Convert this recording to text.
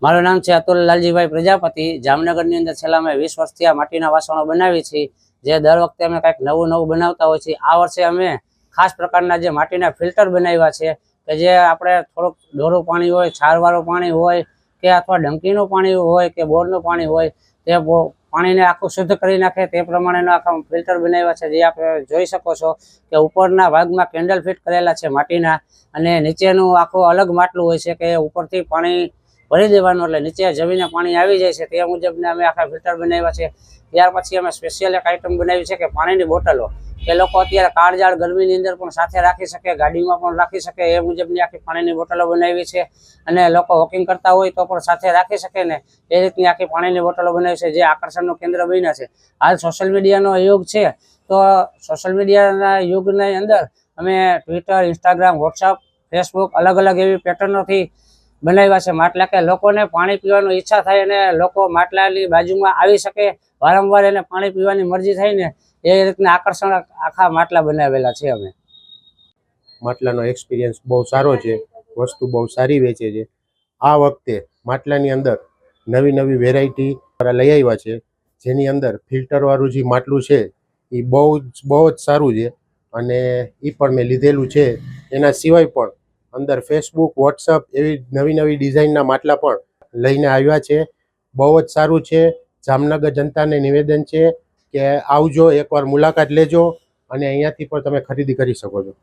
મારું નામ છે અતુલ લાલજીભાઈ પ્રજાપતિ। જામનગરની અંદર છેલ્લા અમે 20 વર્ષથી આ માટીના વાસણો બનાવી છીએ, જે દર વખતે અમે કંઈક નવું બનાવતા હોય છીએ। આ વર્ષે અમે ખાસ પ્રકારના જે માટીના ફિલ્ટર બનાવ્યા છે કે જે આપણે થોડુંક ડોરું પાણી હોય, છારવાળું પાણી હોય કે અથવા ડંકીનું પાણી હોય કે બોરનું પાણી હોય, તે પાણીને આખું શુદ્ધ કરી નાખે તે પ્રમાણેના આખા ફિલ્ટર બનાવ્યા છે। જે આપણે જોઈ શકો છો કે ઉપરના ભાગમાં કેન્ડલ ફિટ કરેલા છે માટીના, અને નીચેનું આખું અલગ માટલું હોય છે કે ઉપરથી પાણી ભરી દેવાનું એટલે નીચે જમીને પાણી આવી જાય છે। તે મુજબના અમે આખા ફિલ્ટર બનાવ્યા છે। ત્યાર પછી અમે સ્પેશિયલ એક આઈટમ બનાવી છે કે પાણીની બોટલો, કે લોકો અત્યારે કાળઝાળ ગરમીની અંદર પણ સાથે રાખી શકે, ગાડીમાં પણ રાખી શકે એ મુજબની આખી પાણીની બોટલો બનાવી છે। અને લોકો વોકિંગ કરતા હોય તો પણ સાથે રાખી શકે ને એ રીતની આખી પાણીની બોટલો બનાવી છે, જે આકર્ષણનું કેન્દ્ર બન્યા છે। હાલ સોશિયલ મીડિયાનો યુગ છે, તો સોશિયલ મીડિયાના યુગની અંદર અમે ટ્વિટર, ઇન્સ્ટાગ્રામ, વોટ્સઅપ, ફેસબુક અલગ અલગ એવી પેટર્નોથી બનાવ્યા છે માટલા, કે લોકોને પાણી પીવાની ઈચ્છા થાય અને લોકો માટલાની બાજુમાં આવી શકે, વારંવાર એને પાણી પીવાની મરજી થાય ને એ રીતના આકર્ષણ આખા માટલા બનાવેલા છે અમે। માટલાનો એક્સપિરિયન્સ બહુ સારો છે, વસ્તુ બહુ સારી વેચે છે। આ વખતે માટલાની અંદર નવી નવી વેરાયટી લઈ આવ્યા છે, જેની અંદર ફિલ્ટરવાળું જે માટલું છે એ બહુ જ સારું છે, અને એ પણ મેં લીધેલું છે। એના સિવાય પણ અંદર ફેસબુક, વોટ્સઅપ એવી નવી નવી ડિઝાઇનના માટલા પણ લઈને આવ્યા છે। બહુ જ સારું છે। જામનગર જનતાને નિવેદન છે કે આવજો, એકવાર મુલાકાત લેજો અને અહીંયાથી પણ તમે ખરીદી કરી શકો છો।